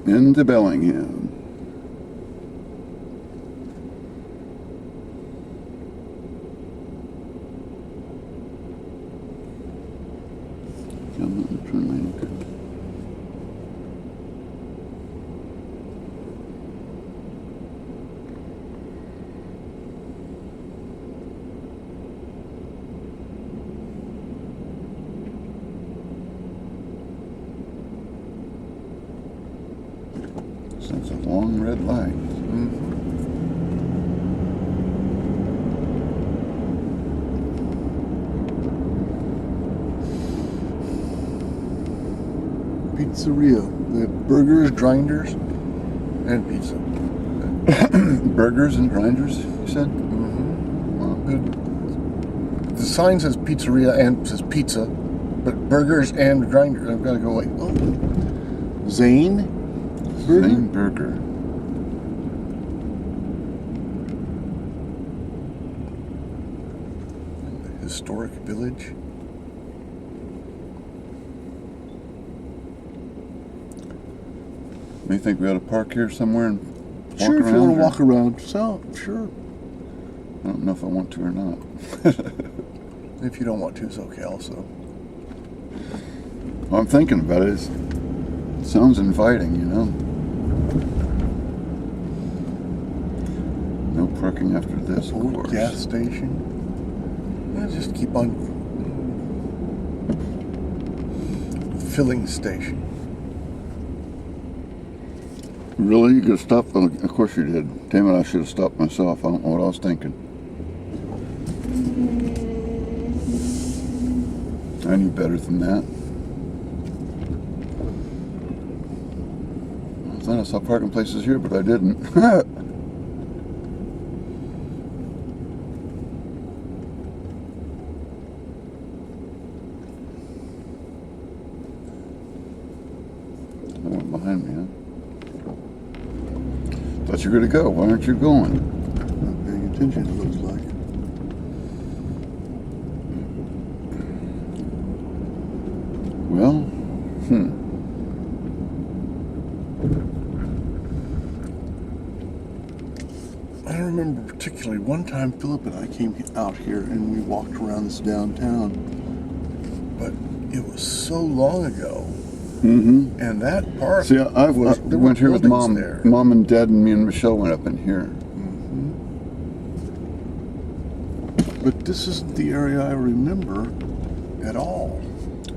Into Bellingham. That's a long red light. Pizzeria. They have burgers, grinders, and pizza. Burgers and grinders, you said? Well, the sign says pizzeria and says pizza, but burgers and grinders. I've got to go like, oh, Zane Burger. Zane Burger. Historic village. You think we ought to park here somewhere and walk Sure, around? if you want to walk around. So, sure. I don't know if I want to or not. If you don't want to, it's okay also. Well, I'm thinking about it. It sounds inviting, you know. No parking after this, of Old course. gas station. Yeah, just keep on. Filling station. Really? You could stop? Of course you did. Damn it, I should have stopped myself. I don't know what I was thinking. I knew better than that. I thought I saw parking places here, but I didn't. I went behind me, huh? Thought you were going to go. Why aren't you going? Not paying attention, it looks like. Well, I don't remember particularly. One time Philip and I came out here and we walked around this downtown, but it was so long ago. And that park. See, I went here with Mom. There. Mom and Dad and me and Michelle went up in here. But this isn't the area I remember at all.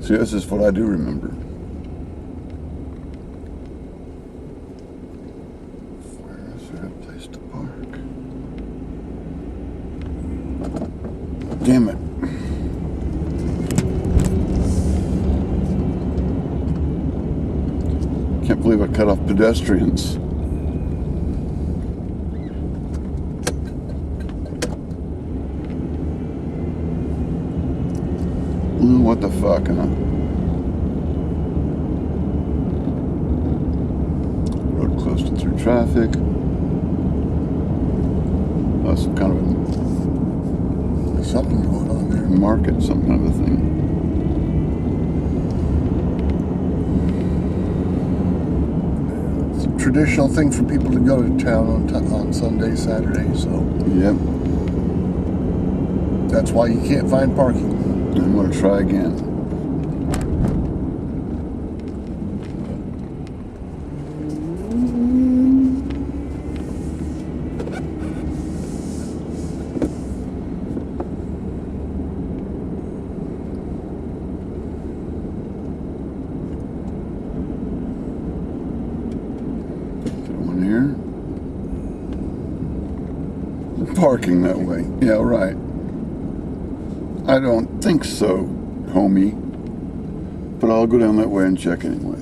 See, this is what I do remember. Where is there a place to park? Damn it. Can't believe I cut off pedestrians. What the fuck, huh? Road closed through traffic. That's some kind of There's something going on there. a market, some kind of a thing. It's a traditional thing for people to go to town on Sunday, Saturday, so. Yep. That's why you can't find parking. I'm going to try again. One here. Parking that way. Yeah, right. I don't think so, homie. But I'll go down that way and check anyway.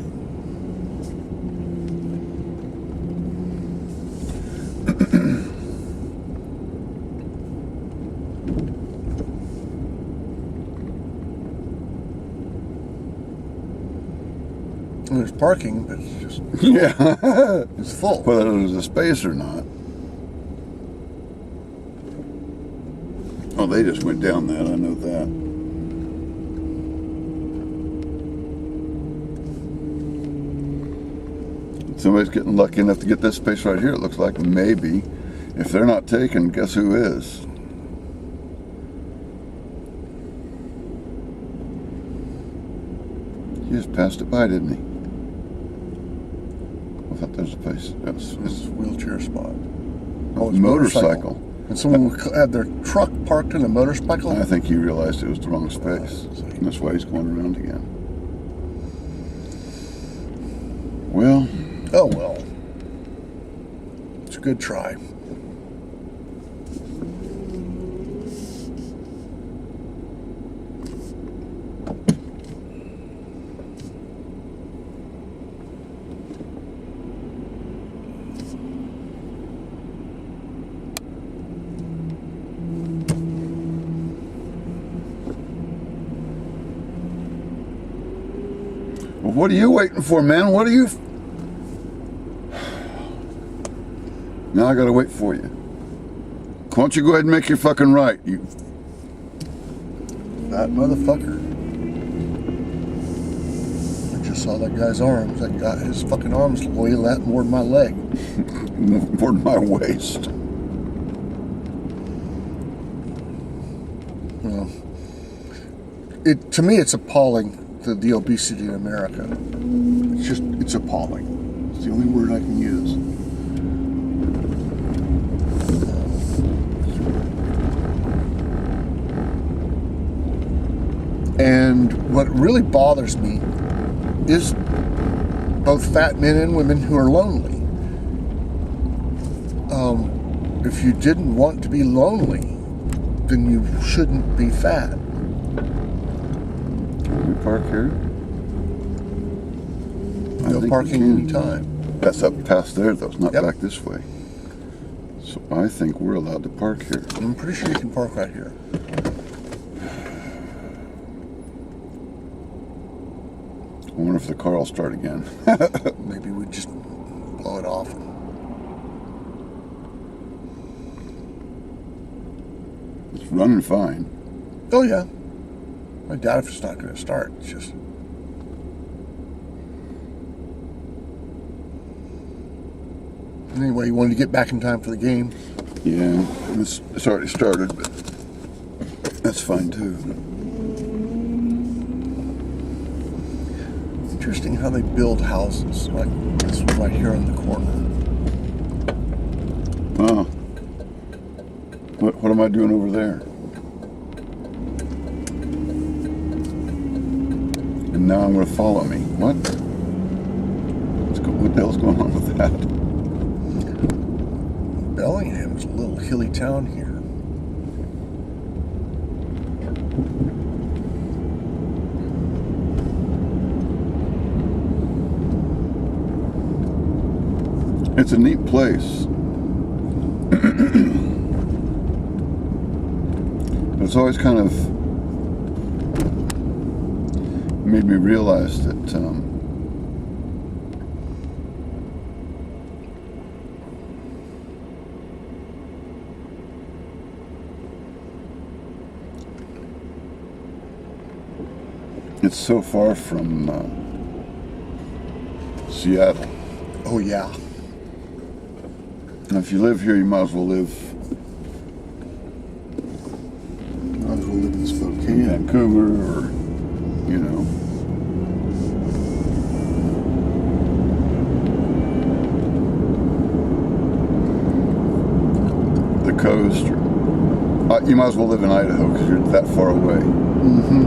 There's parking, but it's just Yeah. it's full. Whether there's a space or not. Oh, they just went down that, I know that. Let's Somebody's getting lucky enough to get this space right here, it looks like. Maybe. If they're not taken, guess who is? He just passed it by, didn't he? I thought there was a place. This is a wheelchair spot. Oh, it's motorcycle. And someone had their truck parked in a motorcycle? I think he realized it was the wrong space. And that's why he's going around again. Well. Oh, well. It's a good try. Well, what are you waiting for, man? What are you... Now I gotta wait for you. Why don't you go ahead and make your fucking right, you... That motherfucker. I just saw that guy's arms. That guy, his fucking arms weigh that more than my leg. More than my waist. Well, to me, it's appalling, the obesity in America. It's appalling. It's the only word I can use. And what really bothers me is both fat men and women who are lonely. If you didn't want to be lonely, then you shouldn't be fat. Can we park here? No parking anytime. That's up past there, though. It's not Yep. back this way. So I think we're allowed to park here. I'm pretty sure you can park right here. I wonder if the car will start again. Maybe we just blow it off. It's running fine. Oh yeah. I doubt if it's not going to start. It's just. Anyway, you wanted to get back in time for the game. Yeah, it's already started, but that's fine too. Interesting how they build houses like this one right here on the corner. Oh. What am I doing over there? And now I'm going to follow me. What? What the hell's going on with that? Bellingham is a little hilly town here. It's a neat place. But it's always kind of made me realize that it's so far from Seattle. Oh yeah. And if you live here, you might as well live In Spokane. Vancouver or, you know. The coast. Or, you might as well live in Idaho because you're that far away. Mm-hmm.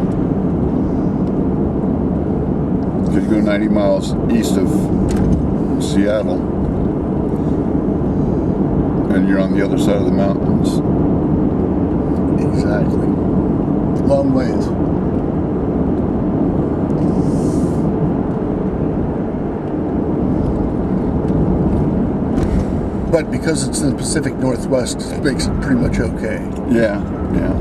If you go 90 miles east of Seattle, and you're on the other side of the mountains. Exactly. Long ways. But because it's in the Pacific Northwest, it makes it pretty much okay. Yeah, yeah.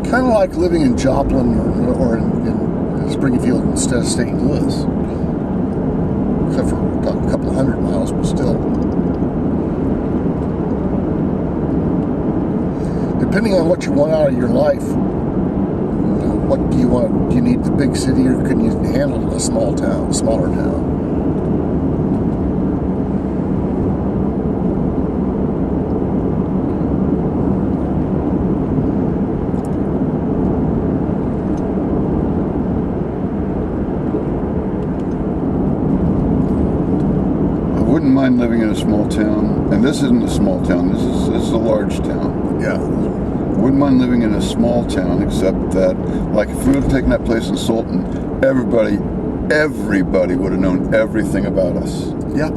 Kind of like living in Joplin or in Springfield instead of St. Louis. Except for a couple of 100 miles, but still. Depending on what you want out of your life, you know, what do you want? Do you need the big city, or can you handle a smaller town? I wouldn't mind living in a small town, and this isn't a small town. This is a large town. Yeah. Wouldn't mind living in a small town, except that, like, if we would have taken that place in Sultan, everybody would have known everything about us. Yeah.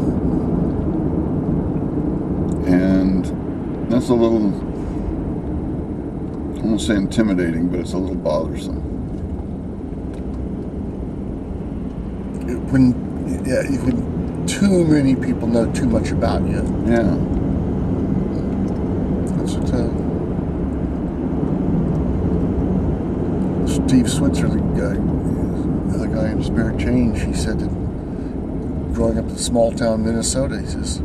And that's a little, I won't say intimidating, but it's a little bothersome. When too many people know too much about you. Yeah. That's what Steve Switzer, the guy in Spare Change, he said that growing up in small town Minnesota, he says,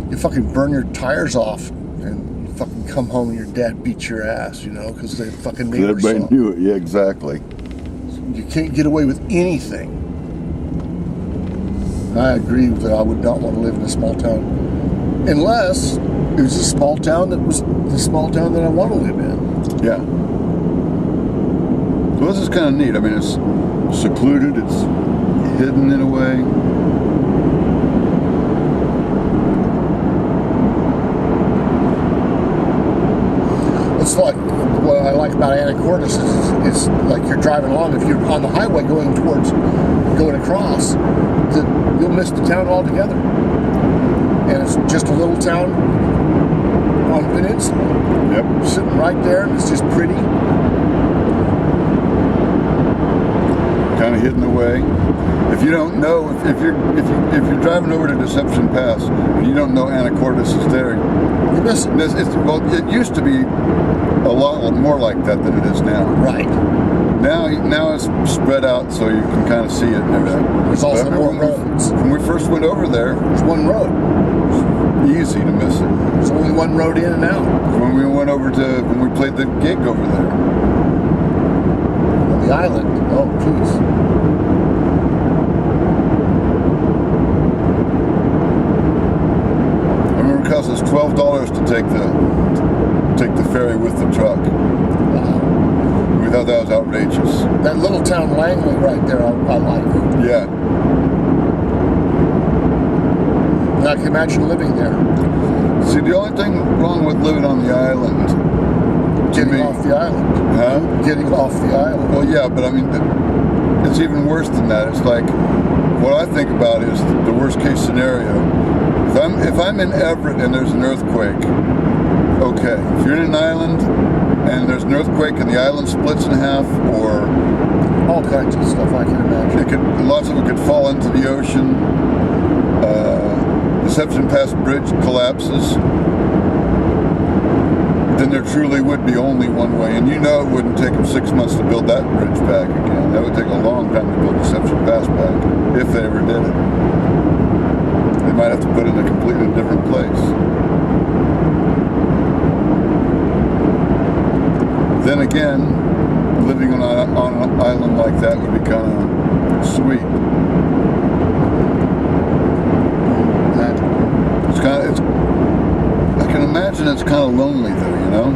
you fucking burn your tires off and you fucking come home and your dad beats your ass, because they fucking neighbors. Everybody knew it. Yeah, exactly. You can't get away with anything. I agree that I would not want to live in a small town unless it was a small town that was the small town that I want to live in. Yeah. Well, this is kind of neat. I mean, it's secluded, it's hidden in a way. It's like, what I like about Anacortes is like you're driving along. If you're on the highway going across, you'll miss the town altogether. And it's just a little town on the peninsula. Yep. Sitting right there, and it's just pretty. Kind of hidden away. If you don't know, if you're driving over to Deception Pass and you don't know Anacortes is there, you miss it. Well, it used to be a lot more like that than it is now. Right. Now it's spread out so you can kind of see it and everything. There's also more roads. When we first went over there, there's one road. Easy to miss it. There's only one road in and out. When we played the gig over there. On the island. Oh, jeez. I remember it cost us $12 to take the ferry with the truck. Wow. We thought that was outrageous. That little town Langley right there, I like. Yeah. And I can imagine living there. See, the only thing wrong with living on the island... Getting off the island. Huh? Getting off the island. Well, yeah, but I mean, it's even worse than that. It's like, what I think about is the worst case scenario. If I'm in Everett and there's an earthquake, okay. If you're in an island and there's an earthquake and the island splits in half, or all kinds of stuff I can imagine. Lots of it could fall into the ocean. Deception Pass Bridge collapses. Then there truly would be only one way, and it wouldn't take them 6 months to build that bridge back again. That would take a long time to build Deception Pass back, if they ever did it. They might have to put it in a completely different place. Then again, living on an island like that would be kind of sweet. I can imagine it's kind of lonely though,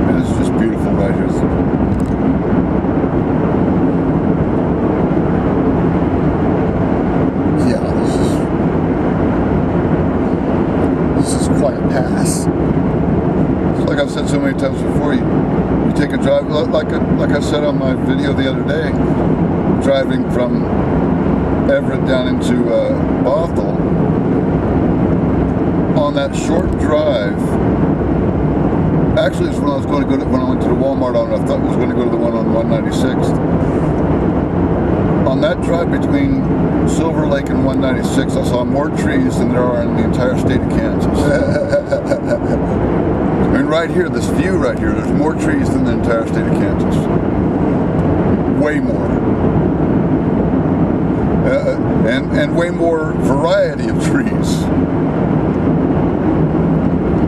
And it's just beautiful right here. Yeah, this is quite a pass. Like I've said so many times before, you take a drive, like I said on my video the other day, driving from Everett down into Bothell. On that short drive, actually it's when I went to the Walmart I thought I was going to go to the one on 196th. On that drive between Silver Lake and 196, I saw more trees than there are in the entire state of Kansas. I mean, right here, this view right here, there's more trees than the entire state of Kansas. Way more. And way more variety of trees.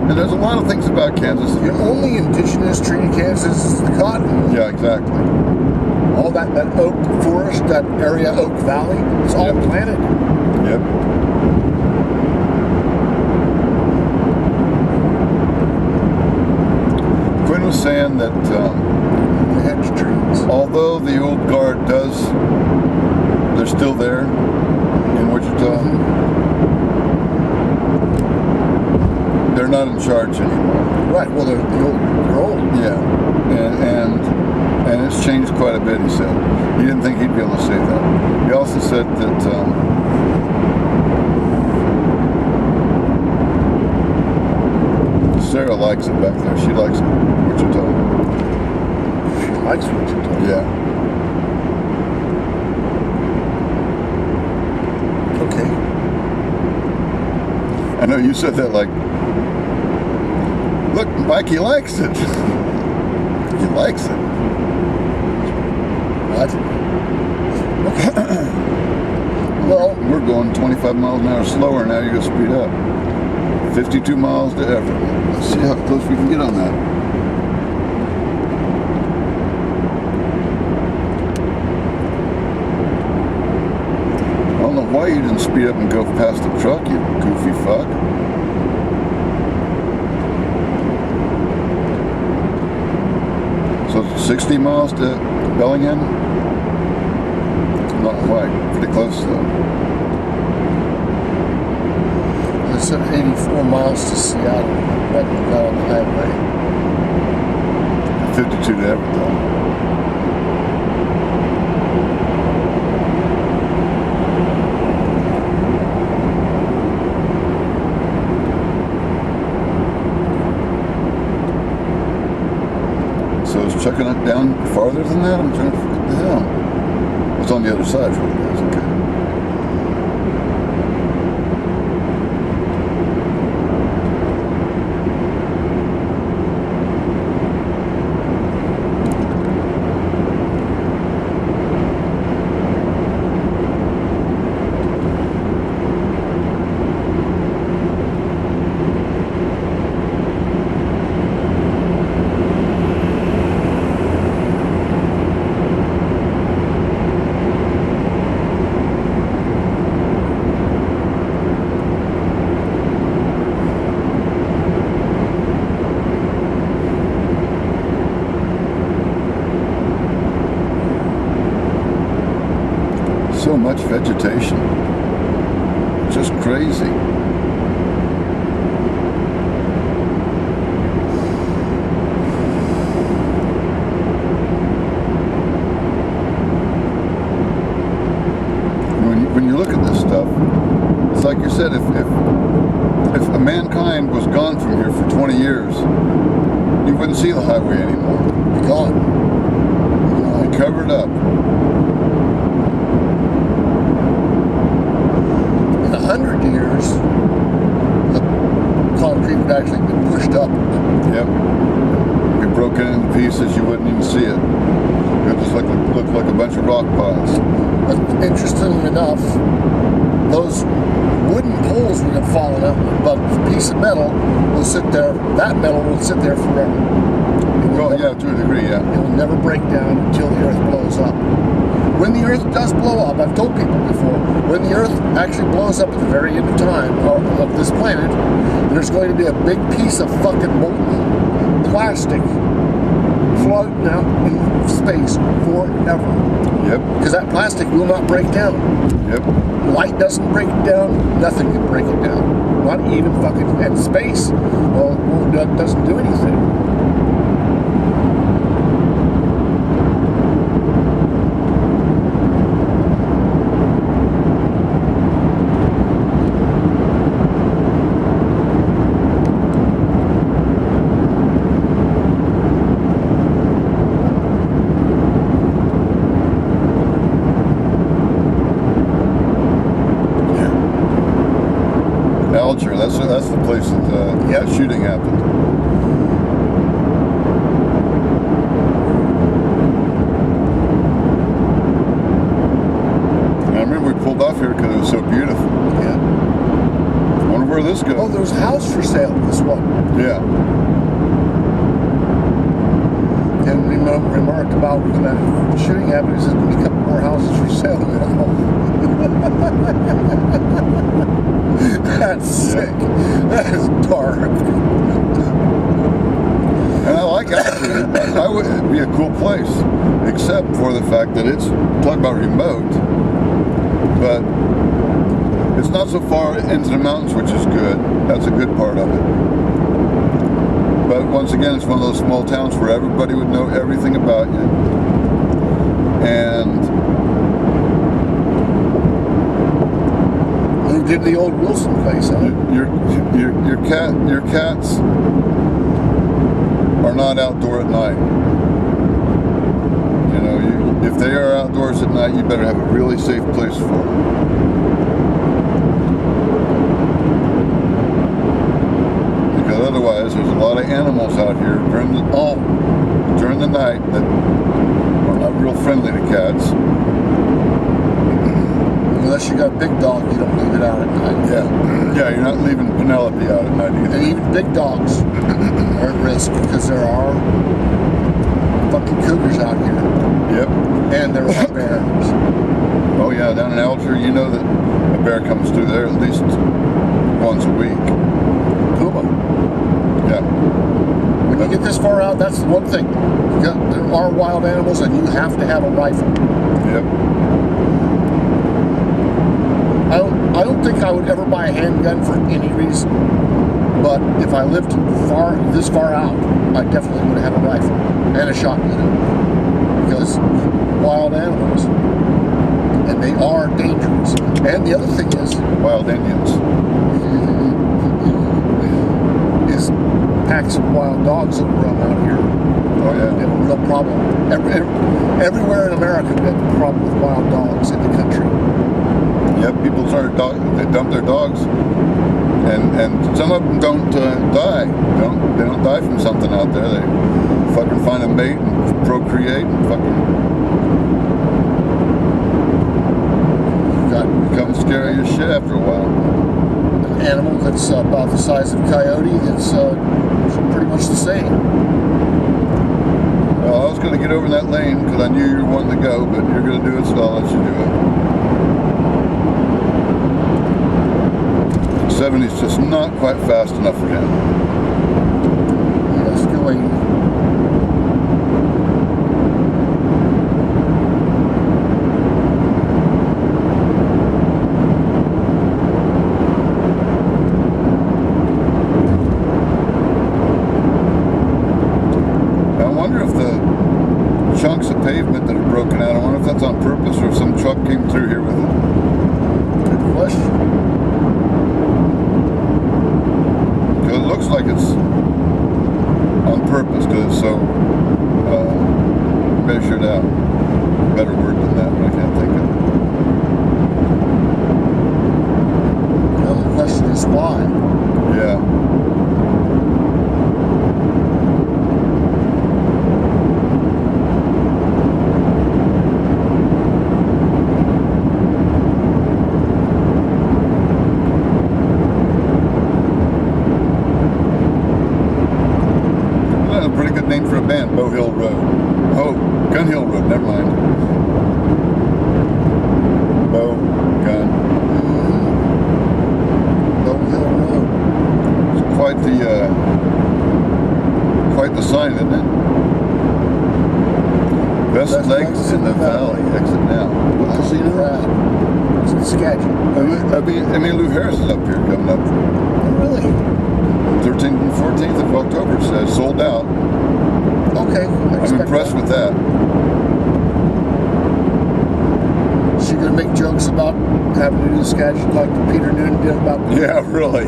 And there's a lot of things about Kansas. The only indigenous tree in Kansas is the cotton. Yeah, exactly. All that oak forest, that area, Oak Valley, it's all planted. Yep. Quinn was saying that The hedge trees. although the old guard they're still there in Wichita, they're not in charge anymore. Right, well, they're old. Yeah, and it's changed quite a bit, he said. He didn't think he'd be able to say that. He also said that Sarah likes it back there. She likes Wichita. She likes Wichita. Yeah. Okay. I know you said that like, look, Mikey likes it. He likes it. What? Okay. Well, we're going 25 miles an hour slower now. You're going to speed up. 52 miles to Everett. Let's see how close we can get on that. I don't know why you didn't speed up and go past the truck, you goofy fuck. So 60 miles to Bellingham? Not quite. Pretty close though. I said 84 miles to Seattle, right when we got on the highway. 52 to Everett though. So is Chuckanut down farther than that? I'm trying to figure the hell. It's on the other side for you guys, okay. So much vegetation. Just crazy. When you look at this stuff, it's like you said, if a mankind was gone from here for 20 years, you wouldn't see the highway anymore. Be gone. They covered up. In 100 years, the concrete would actually be pushed up. Yep. Be broken into pieces, you wouldn't even see it. It would just look like a bunch of rock piles. But interestingly enough, those wooden poles would have fallen up, but a piece of metal will sit there. That metal will sit there forever. Well, yeah, to a degree, yeah. It will never break down until the earth blows up. When the earth does blow up, I've told people before, when the earth actually blows up at the very end of time, of this planet, there's going to be a big piece of fucking molten plastic floating out in space forever. Yep. Because that plastic will not break down. Yep. Light doesn't break it down, nothing can break it down. Not even fucking at space. Well, that doesn't do anything. That's the place that that shooting happened. And I remember we pulled off here because it was so beautiful. Yeah. I wonder where this goes. Oh, there was a house for sale. This one. Yeah. And remarked about when that shooting happened, he said, "There's a couple more houses for sale." That's sick. That is dark. And I like Altitude. It'd be a cool place, except for the fact that it's, talk about remote, but it's not so far into the mountains, which is good. That's a good part of it. But once again, it's one of those small towns where everybody would know everything about you. And moved into the old Wilson place, huh? your cats are not outdoor at night. You know, if they are outdoors at night, you better have a really safe place for them. Because otherwise, there's a lot of animals out here during the night that are not real friendly to cats. Unless you got a big dog, you don't leave it out at night. Yeah, you're not leaving Penelope out at night either. And even big dogs are at risk because there are fucking cougars out here. Yep. And there are bears. Oh yeah, down in Alger, you know that a bear comes through there at least once a week. Puma. Yeah. When you get this far out, that's the one thing. There are wild animals, and you have to have a rifle. Yep. I don't think I would ever buy a handgun for any reason. But if I lived this far out, I definitely would have a rifle and a shotgun. Because wild animals, and they are dangerous. And the other thing is, wild Indians. Is packs of wild dogs that roam out here. Oh yeah. We have a real problem. Everywhere in America, we have a problem with wild dogs in the country. Yep, people they dump their dogs, and some of them don't die. They don't die from something out there. They fucking find a mate and procreate and fucking become scary as shit after a while. An animal that's about the size of a coyote that's pretty much the same. Well, I was going to get over in that lane because I knew you were wanting to go, but you're going to do it, so I'll let you do it. 70's just not quite fast enough for him. Yeah, still 80. I wonder if the chunks of pavement that are broken out, I wonder if that's on purpose or if some truck came through here with it. Good question. It looks like it's on purpose because it's so measured out. Better word than that, but I can't think of it. Well, the question is why. Yeah. Name for a band, Bow Hill Road. Oh, Gun Hill Road, never mind. Bow, Gun. Bow Hill Road. It's quite the sign, isn't it? Best legs in the valley, exit now. What casino? It's in Skagit. Lou Harris is up here coming up. Oh, really? 13th and 14th of October, says sold out. Okay. I'm impressed with that. Is she going to make jokes about having to do the Skagit like Peter Noonan did about... Yeah, really.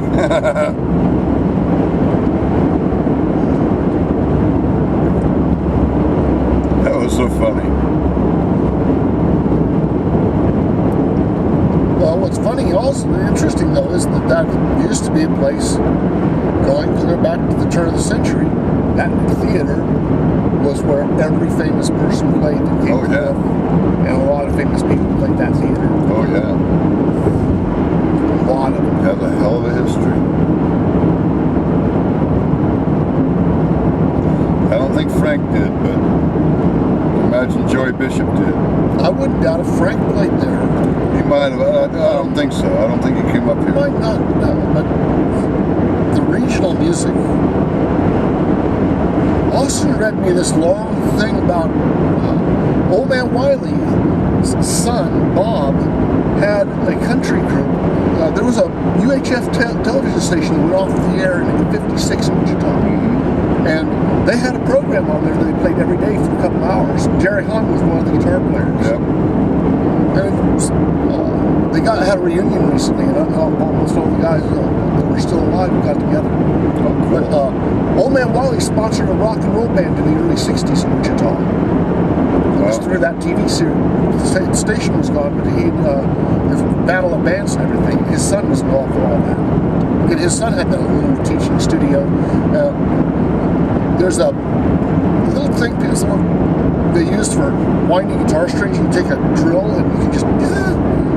That was so funny. Well, what's funny also, interesting though, is that used to be a place going clear back to the turn of the century. That theater was where every famous person played that came to live. And a lot of famous people played that theater. Oh, yeah. A lot of them. Has a hell of a history. think Frank did, but imagine Joey Bishop did. I wouldn't doubt if Frank played there. He might have. I don't think so. I don't think he came up here. Might not, no, but the regional music. Austin read me this long thing about Old Man Wiley's son, Bob, had a country group. There was a UHF television station that went off the air in 56 in Wichita. Mm-hmm. And they had a program on there that they played every day for a couple hours. Jerry Hahn was one of the guitar players. Yep. And it was, they had a reunion recently, and almost all the guys that were still alive got together. Oh, cool. But Old Man Wally sponsored a rock and roll band in the early 60s in Wichita. It was through that TV series. The station was gone, but he the Battle of Bands and everything. His son was involved in all that. And his son had that little teaching studio. There's a little thing they used for winding guitar strings. You take a drill and you can just.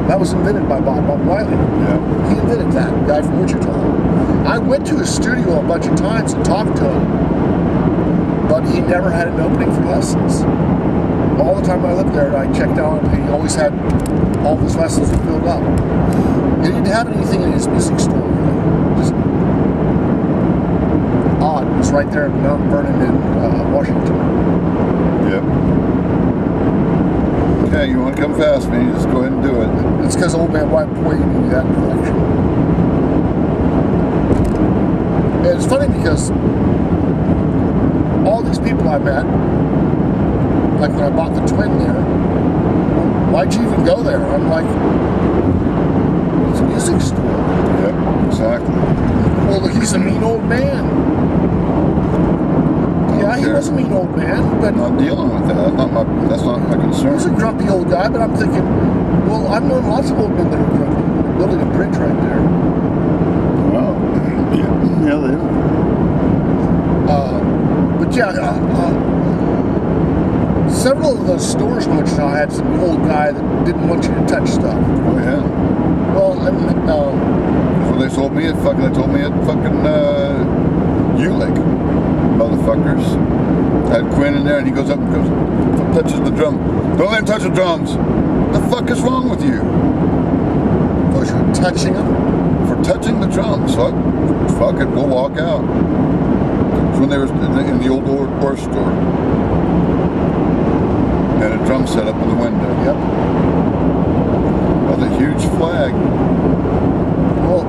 That was invented by Bob Wiley. Yeah. He invented that, guy from Wichita. I went to his studio a bunch of times and talked to him, but he never had an opening for lessons. All the time I lived there, I checked out, and he always had all of his lessons filled up. He didn't have anything in his music store, really. Just odd. It was right there in Mount Vernon in Washington. Yep. Okay, you want to come fast, man? You just go ahead and do it. It's because Old Man White pointed me in that direction. And it's funny because all these people I met, like when I bought the Twin there, why'd you even go there? I'm like, it's a music store. Yep, exactly. Well, he's a mean old man. Yeah, he was a mean old man, but I'm not dealing with that. That's not my concern. he was a grumpy old guy, but I'm thinking, well, I've known lots of old men that are grumpy. They're building a bridge right there. Wow. Yeah, they are. But yeah, several of those stores in Wichita had some old guy that didn't want you to touch stuff. Oh, yeah. Well, and That's what they told me at fucking Ulick. Motherfuckers. I had Quinn in there, and he goes up and touches the drum. Don't let him touch the drums. The fuck is wrong with you? because you're touching them. For touching the drums. So fuck it, we'll walk out. It's when they were in the old horse store. Had a drum set up in the window. Yep. With a huge flag. Well,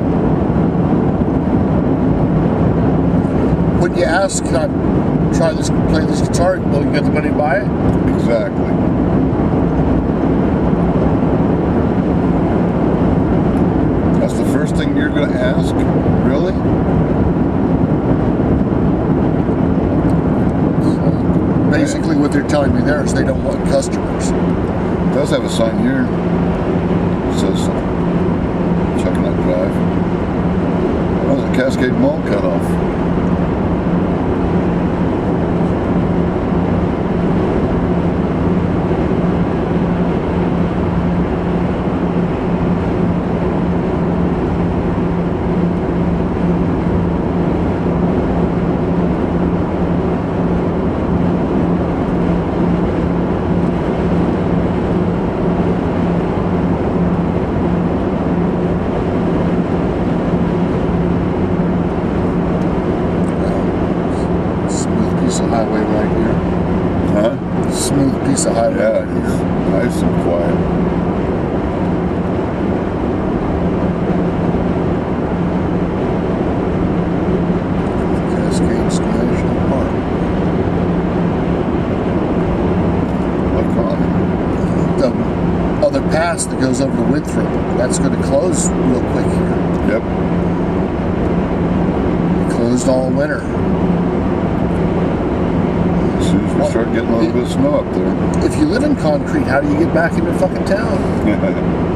when you ask, can I play this guitar? Will you get the money to buy it? Exactly. That's the first thing you're going to ask? Really? Basically, what they're telling me there is they don't want customers. It does have a sign here. It says Chuckanut Drive. Oh, there's a Cascade Mall cut off. Highway right here. Huh? Smooth piece of highway Yeah, right here. nice and quiet. Cascades National Park. Look on The other pass that goes over to Winthrop, that's going to close real quick here. it. Yep. Closed all winter. As soon as we start getting a little bit of snow up there. If you live in concrete, how do you get back into fucking town?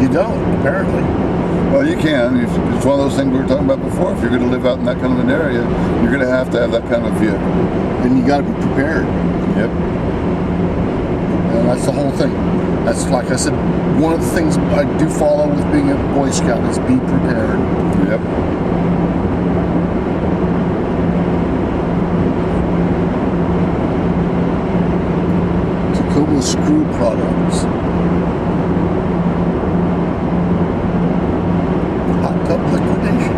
You don't, apparently. Well, you can. It's one of those things we were talking about before. If you're going to live out in that kind of an area, you're going to have that kind of vehicle. And you got to be prepared. Yep. And that's the whole thing. That's, like I said, one of the things I do follow with being a Boy Scout is be prepared. Yep. Tacoma Screw Products. Hot tub liquidation.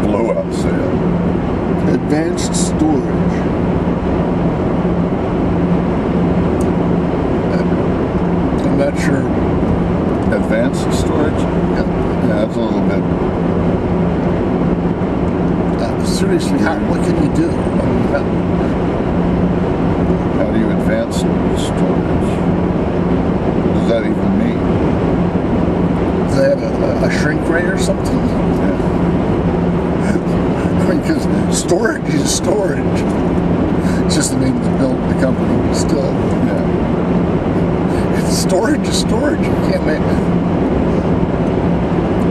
Blowout sale. Advanced storage. I'm not sure. Advanced storage? Yeah. Yeah, that's a little bit. Seriously, what can you do? I mean, How do you advance storage? What does that even mean? do they have a shrink ray or something? Yeah. I mean, because storage is storage. It's just the name of the company, but still. Yeah. Storage is storage. You can't make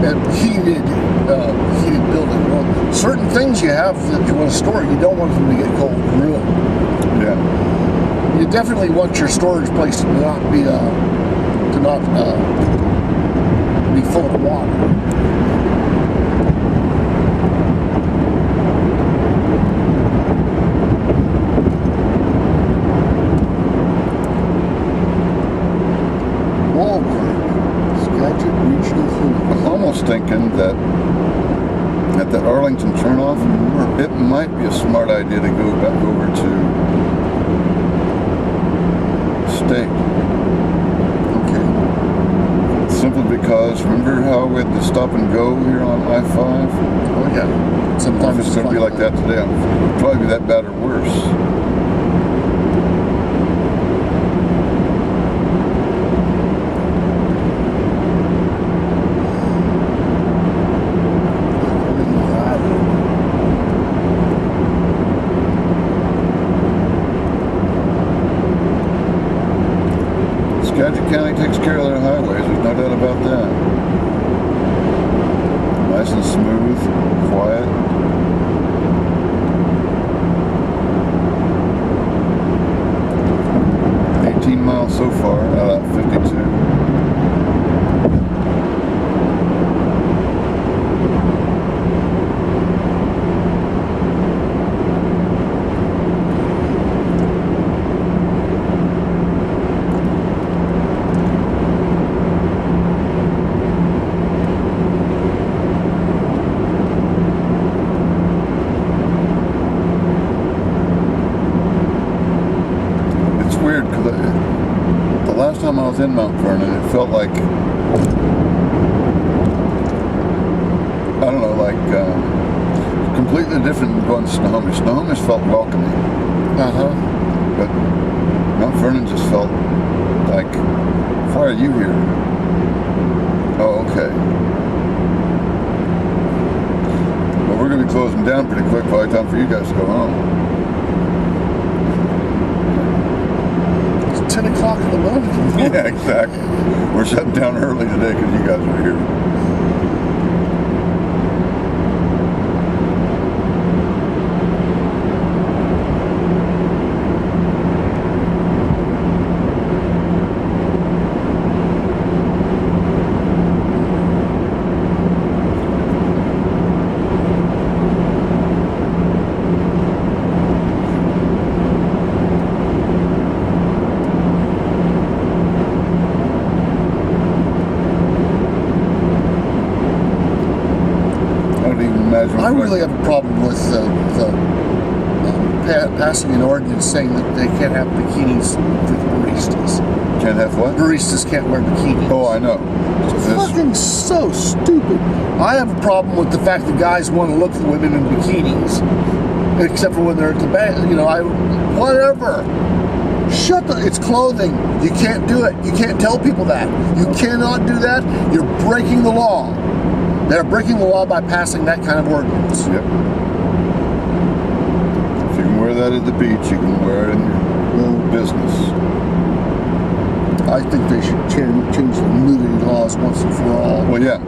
and heated building. Well, certain things you have that you want to store, you don't want them to get cold and ruined. Yeah. You definitely want your storage place to not be full of water. I'm almost thinking that at the Arlington turnoff, it might be a smart idea to go back over to State. Okay. Simply because, remember how we had to stop and go here on I-5? Oh yeah. Sometimes If it's going to be like that today, it'll probably be that bad or worse. Skagit County takes care of their highways, there's no doubt about that. Nice and smooth, quiet. Miles so far out of 52. It's weird because the last time I was in Mount Vernon, it felt like, I don't know, like completely different than going to Snohomish. Snohomish felt welcoming. But Mount Vernon just felt like, why are you here? Oh, okay. Well, we're going to be closing down pretty quick, probably time for you guys to go home. 10 o'clock in the morning. Yeah, exactly. We're shutting down early today because you guys are here. I really have a problem with passing an ordinance saying that they can't have bikinis for the baristas. Can't have what? Baristas can't wear bikinis. Oh, I know. It's fucking so stupid. I have a problem with the fact that guys want to look at women in bikinis, except for when they're at the bank. Whatever. It's clothing. You can't do it. You can't tell people that. You cannot do that. You're breaking the law. They're breaking the law by passing that kind of ordinance. Yep. If you can wear that at the beach, you can wear it in your business. I think they should change the nudity laws once and for all. Well, yeah.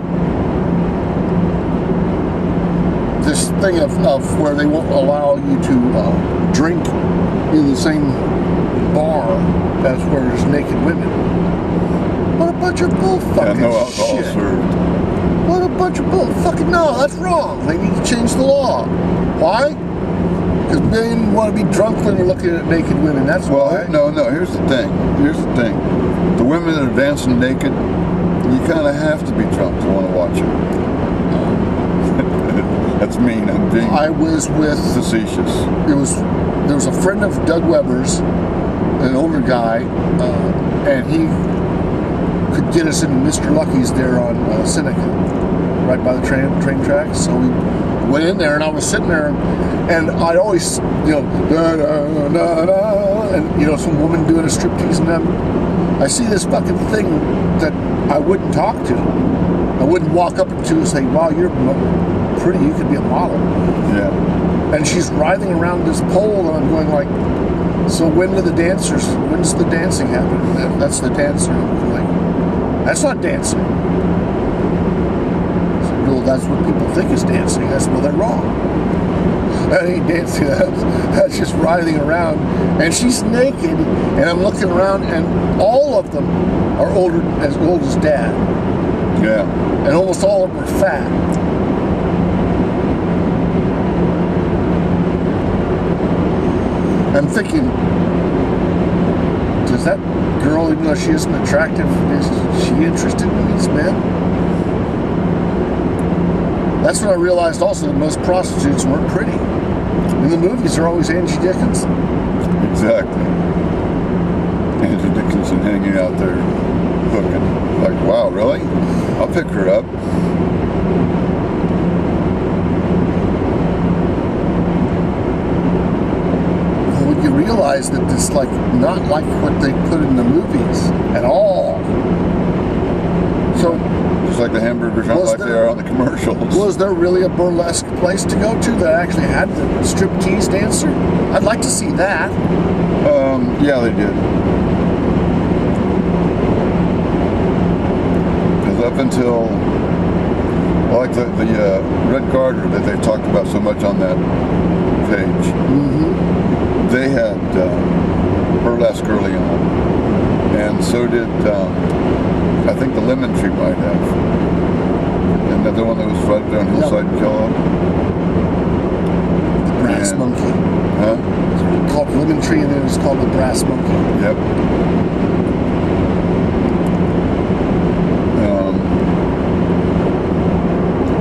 This thing of where they won't allow you to drink in the same bar as where there's naked women. What a bunch of bull fucking no alcohol shit. served. What a bunch of bull fucking no, that's wrong. They need to change the law. Why? Because men want to be drunk when they're looking at naked women. That's why. No. Here's the thing. The women that are dancing naked, you kind of have to be drunk to want to watch them. That's mean. I'm being I was with facetious. There was a friend of Doug Weber's, an older guy, and he could get us into Mr. Lucky's there on Seneca, right by the train tracks. So we went in there, and I was sitting there, and I'd always, da, da, da, da, and some woman doing a striptease, and then I see this fucking thing that I wouldn't talk to. I wouldn't walk up to and say, "Wow, you're pretty. You could be a model." Yeah. And she's writhing around this pole, and I'm going like, "So when's the dancing happen?" And that's the dancer. I'm like, "That's not dancing." I said, "Well, that's what people think is dancing." I said, "Well, they're wrong. That ain't dancing. That's just writhing around." And she's naked, and I'm looking around, and all of them are as old as Dad. Yeah. And almost all of them are fat. I'm thinking, does that girl, even though she isn't attractive, is she interested in these men? That's when I realized also that most prostitutes weren't pretty. In the movies, they're always Angie Dickinson. Exactly. Angie Dickinson hanging out there hooking. Like, wow, really? I'll pick her up. You realize that it's like not like what they put in the movies at all. So just like the hamburgers aren't like they are on the commercials. Was there really a burlesque place to go to that actually had the striptease dancer? I'd like to see that. Yeah, they did. Because up until like the Red Garter that they've talked about so much on that page. Mm-hmm. They had burlesque early on, and so did I think the Lemon Tree might have. And the one that was right down Hillside and Kellogg. The Brass Monkey. Huh? It's called Lemon Tree, and then it was called the Brass Monkey. Yep.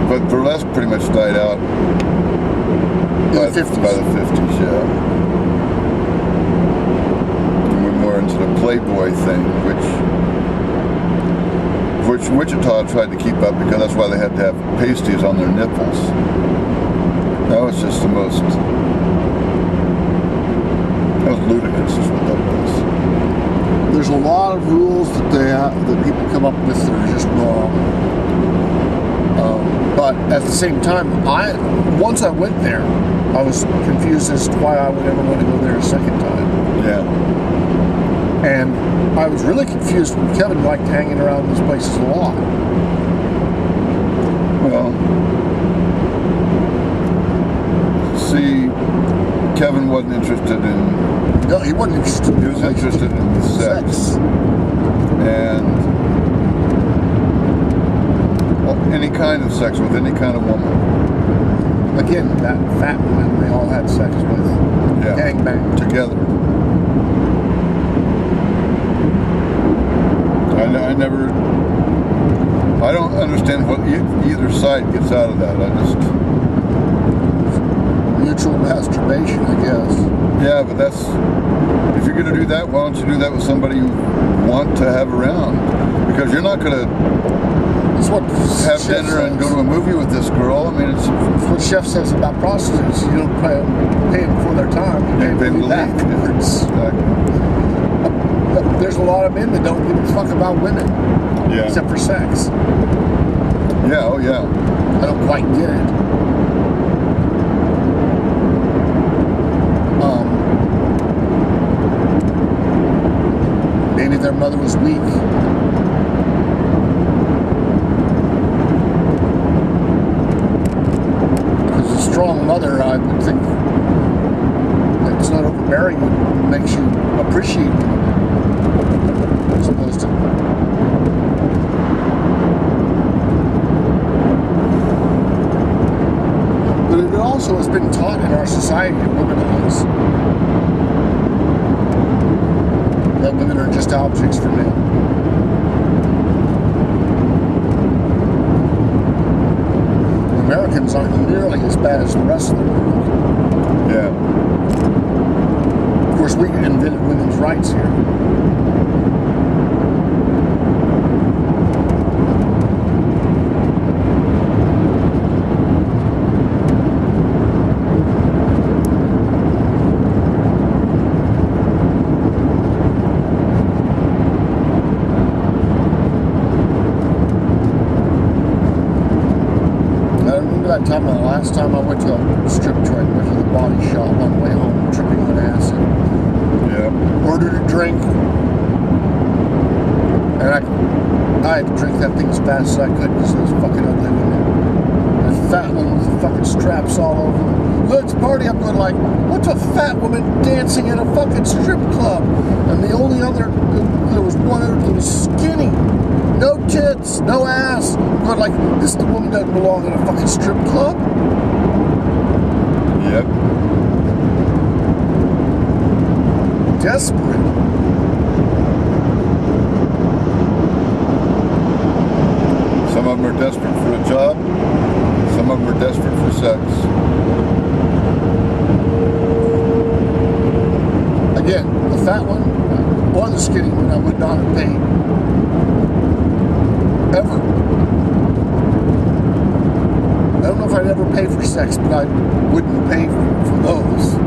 But burlesque pretty much died out by the 50s, yeah. Into the Playboy thing, which Wichita tried to keep up because that's why they had to have pasties on their nipples. That was just that was ludicrous is what that was. There's a lot of rules that people come up with that are just wrong. But at the same time, once I went there, I was confused as to why I would ever want to go there a second time. Yeah. And I was really confused when Kevin liked hanging around these places a lot. Well, see, Kevin wasn't interested in... No, he wasn't interested. He was interested in sex. And any kind of sex with any kind of woman. Again, that fat woman they all had sex with. Yeah. Gangbang. Together. I don't understand what either side gets out of that. Mutual masturbation, I guess. Yeah, but if you're going to do that, why don't you do that with somebody you want to have around? Because you're not going to have dinner and go to a movie with this girl. I mean, it's what Chef says about prostitutes. You don't pay them for their time. You pay them to leave afterwards. Exactly. There's a lot of men that don't give a fuck about women. Yeah. Except for sex. Yeah, oh yeah. I don't quite get it. Maybe their mother was weak. Because a strong mother, I would think, it's not overbearing, it makes you appreciate it. As opposed to but it also also has been taught in our society to womanize. That women are just objects for men. Americans aren't nearly as bad as the rest of the world. Yeah. Of course, we invented women's rights here. Last time I went to a strip joint, went to the body shop on the way home, tripping on acid. Yeah. Ordered a drink, and I had to drink that thing as fast as I could because those fucking ugly women. There's a fat one with the fucking straps all over them. Let's party. I'm going like, what's a fat woman dancing in a fucking strip club? And the only other, there was one other that was skinny. No tits, no ass. I'm going like, this woman doesn't belong in a fucking strip club. Yep. Desperate. Some of them are desperate for a job. Some of them are desperate for sex. Again, the fat one or the skinny one I would not have paid. Ever. I don't know if I'd ever pay for sex, but I wouldn't pay for those.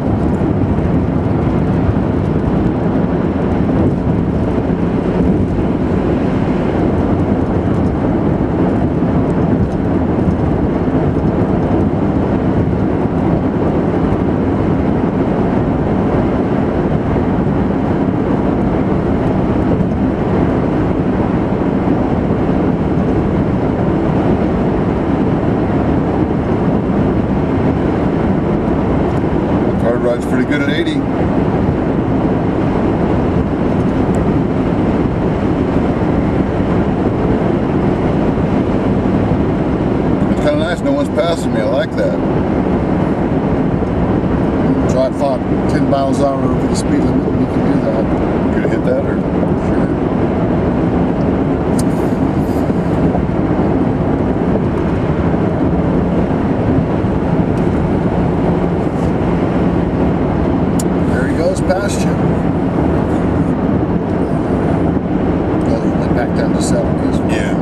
Ride's pretty good at 80. It's kind of nice, no one's passing me. I like that. Drive 10 miles an hour over the speed limit, you can do that. You gonna hit that or? Sure. Past you. Oh, you went back down to 70s. Yeah.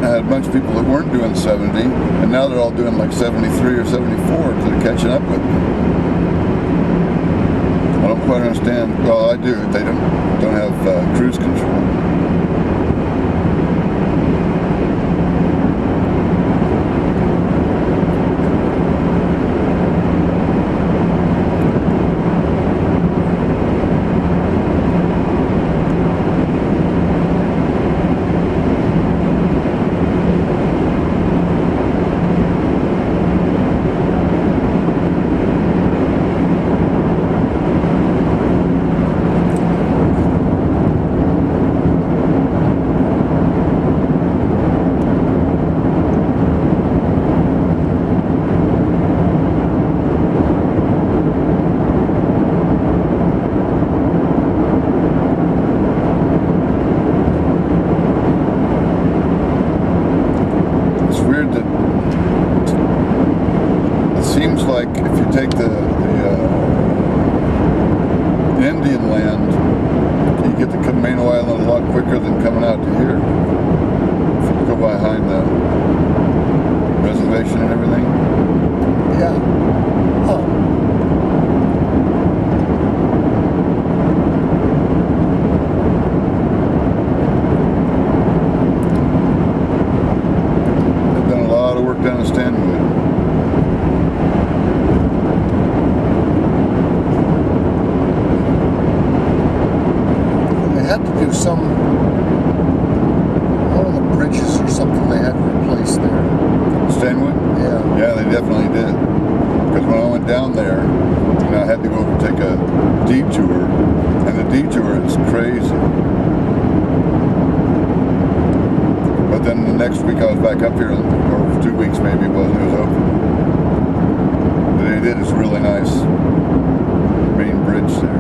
I had a bunch of people that weren't doing 70, and now they're all doing like 73 or 74 because they're catching up with me. I don't quite understand. Well, I do. They don't have cruise control. Like if you take the Indian land, you get to Camino Island a lot quicker than coming out to here. If you go behind the reservation and everything. Yeah. Huh. They've done a lot of work down in Stanwood. Had to do one of the bridges or something they had to replace there. Stanwood? Yeah. Yeah, they definitely did. Because when I went down there, I had to go over and take a detour, and the detour is crazy. then the next week I was back up here, or 2 weeks maybe it was open. But it is really nice. Main bridge there.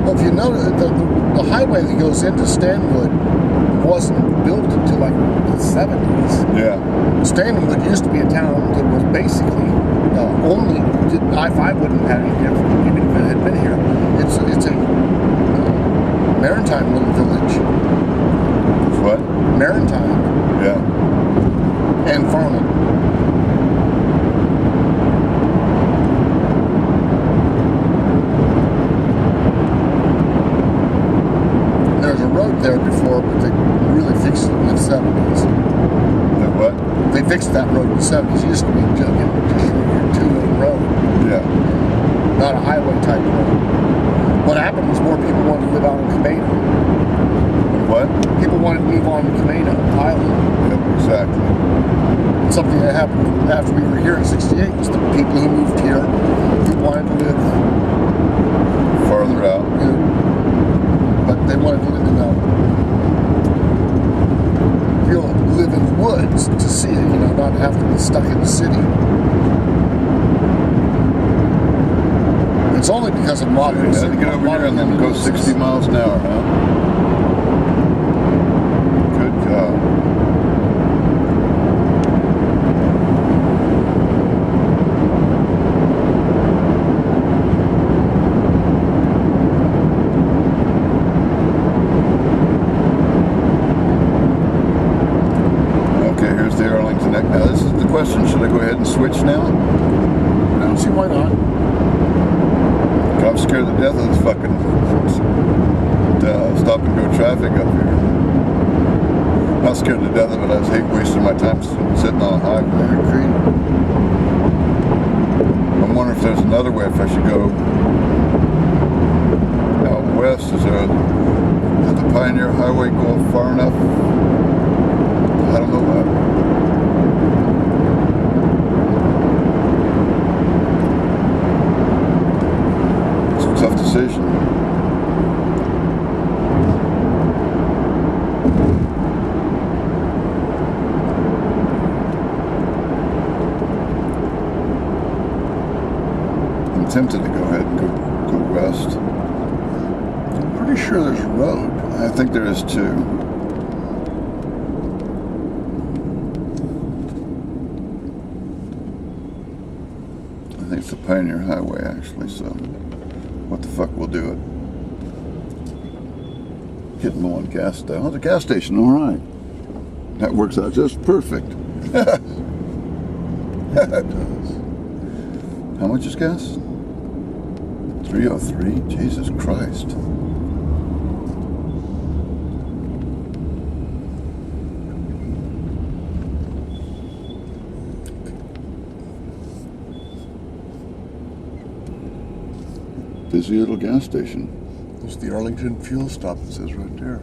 Well, if you notice, the highway that goes into Stanwood wasn't built until like the 70s. Yeah. Stanwood used to be a town that was basically only I-5 wouldn't have had it here even if it had been here. It's a maritime little village. It's what? Maritime. Yeah. And farming. There's a road there before, but they really fixed it in the 70s. The what? They fixed that road in the 70s. It used to be just a two-lane road. Yeah. Not a highway type road. What happened was more people wanted to live out in Camino. What? People wanted to move on to Camino Island. Yep, exactly. Something that happened after we were here in '68 was the people who moved here who wanted to live Farther out. But they wanted to live in live in the woods to see it, not have to be stuck in the city. It's only because of modern. You had to get over here and then go 60 miles an hour, huh? Good God. Okay, here's the Arlington. Now this is the question, should I go ahead and switch now? I don't see why not. I'm scared to death of this fucking stop and go traffic up here. Not scared to death of it, I just hate wasting my time sitting on a highway. I agree. I'm wondering if there's another way, if I should go out west. Does the Pioneer Highway go far enough? I don't know that. Tough decision. I'm tempted to go ahead and go west. I'm pretty sure there's a road. I think there is too. I think it's the Pioneer Highway actually, so what the fuck, we'll do it. Getting low on gas down. Oh, the gas station, all right. That works out just perfect. It does. How much is gas? 303. Jesus Christ. Busy little gas station. There's the Arlington fuel stop, it says right there.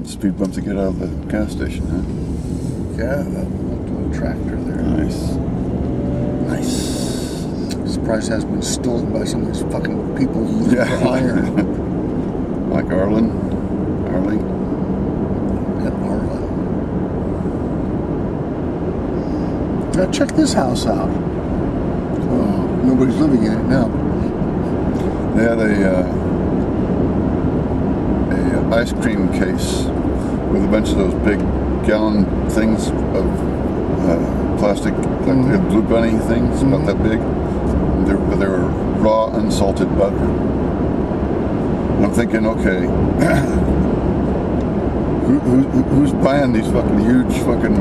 speed bump to get out of the gas station, huh? Yeah, that little tractor there. Nice. Surprised it hasn't been stolen by some of these fucking people looking for iron. Like Arlie. And Arlen. Now check this house out. Oh, nobody's living in it now. They had a ice cream case with a bunch of those big gallon things of plastic, like the Blue Bunny things, about that big. They were raw, unsalted butter. And I'm thinking, okay, who's buying these fucking huge fucking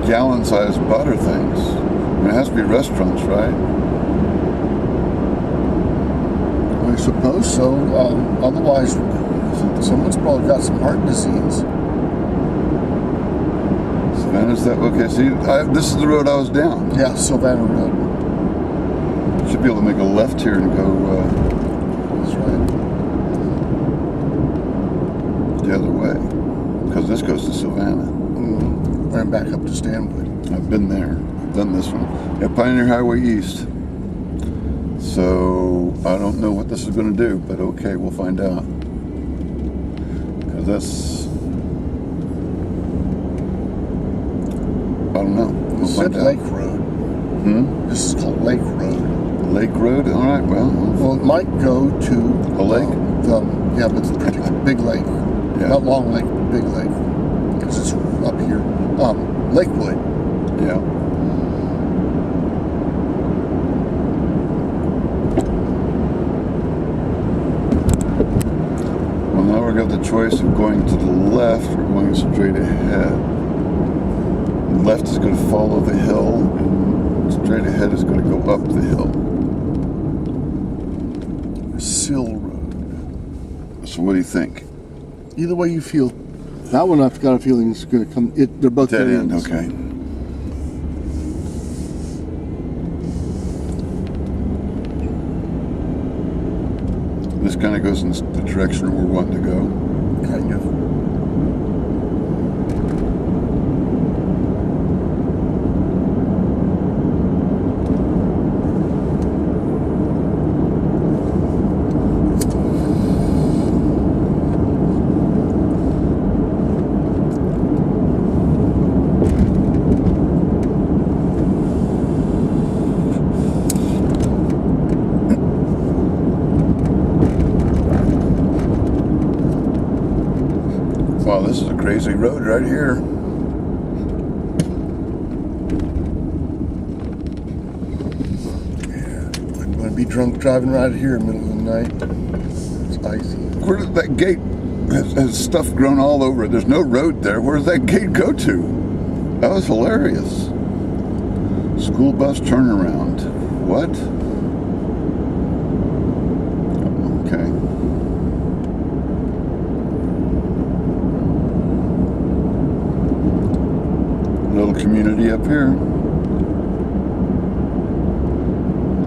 gallon-sized butter things? I mean, it has to be restaurants, right? I suppose so. Otherwise, someone's probably got some heart disease. Savannah's that? Okay, see, this is the road I was down. Yeah, Savannah Road. Should be able to make a left here and go That's right. the other way, because this goes to Savannah. And back up to Stanwood. I've been there. I've done this one. Yeah, Pioneer Highway East. So I don't know what this is going to do, but okay, we'll find out. Because that's, I don't know. We'll find out. Lake Road. This is called Lake Road. Lake Road. All right. Well, it might go to a lake. Yeah, but it's a pretty big lake. Yeah. Not Long Lake, big lake, because it's up here. Lakewood. Yeah. Well, now we've got the choice of going to the left or going straight ahead. The left is going to follow the hill, and straight ahead is going to go up the hill. Sill Road. So what do you think? Either way you feel. That one I've got a feeling is going to come. They're both Dead end. ends. Okay. This kind of goes in the direction we're wanting to go. Kind of. Wow, this is a crazy road right here. Yeah. Wouldn't want to be drunk driving right here in the middle of the night. It's icy. Where did that gate, has stuff grown all over it. There's no road there. Where does that gate go to? That was hilarious. School bus turnaround. What? Okay. Little community up here.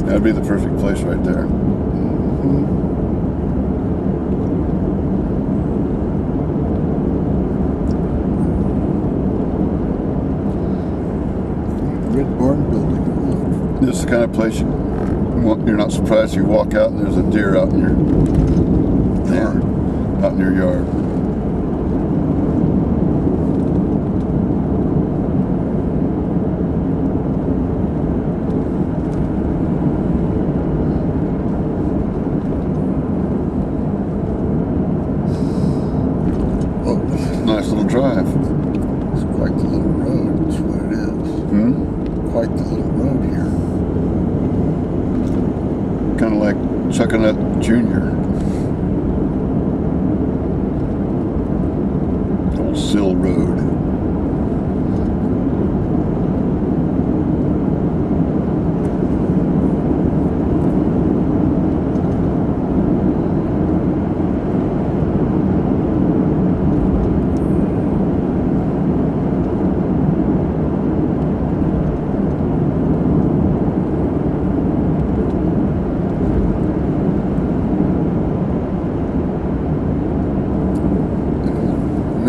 That'd be the perfect place right there. Red barn building. This is the kind of place you're not surprised you walk out and there's a deer out in your yard. Out in your yard. Nice little drive. It's quite the little road, that's what it is. Quite the little road here. Kind of like Chuckanut Jr. Old Sill Road.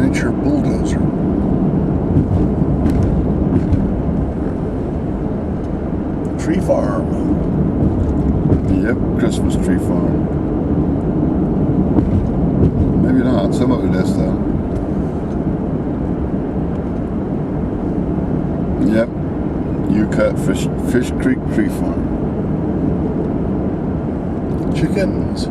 miniature bulldozer. Tree farm. Yep, Christmas tree farm. Maybe not. Some of it is though. Yep, you cut Fish Creek Tree Farm. Chickens.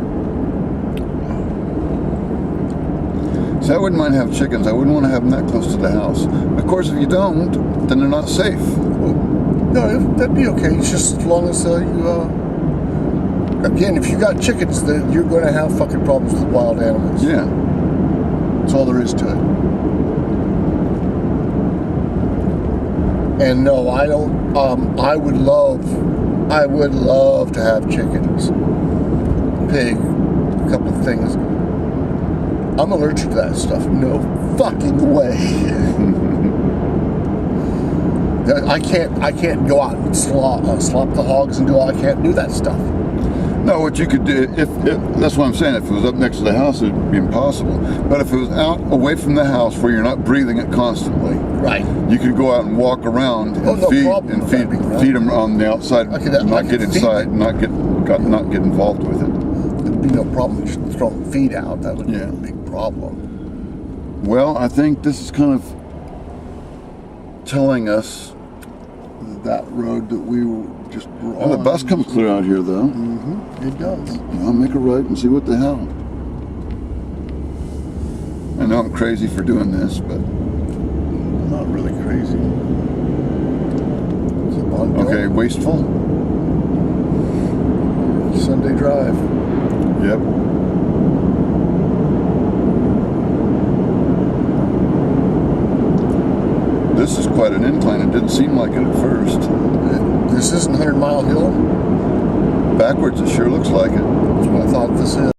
See, I wouldn't mind having chickens. I wouldn't want to have them that close to the house. Of course, if you don't, then they're not safe. No, that'd be okay. It's just as long as again, if you got chickens, then you're going to have fucking problems with wild animals. Yeah. That's all there is to it. And no, I don't. I would love to have chickens, pig, a couple of things. I'm allergic to that stuff. No fucking way. I can't go out and slop the hogs and do all. I can't do that stuff. No, what you could do, if that's what I'm saying, if it was up next to the house, it would be impossible. But if it was out away from the house where you're not breathing it constantly, right? You could go out and walk around and feed them on the outside, not get inside, not get involved with it. There'd be no problem just throwing feed out. That would be a big problem. Well, I think this is kind of telling us that road that we just were on. The bus comes clear out here, though. Mm-hmm. It does. I'll make a right and see what the hell. I know I'm crazy for doing this, but not really crazy. Okay, wasteful. Sunday drive. Yep. This is quite an incline. It didn't seem like it at first. This isn't 100 Mile Hill? Backwards, it sure looks like it. That's what I thought this is.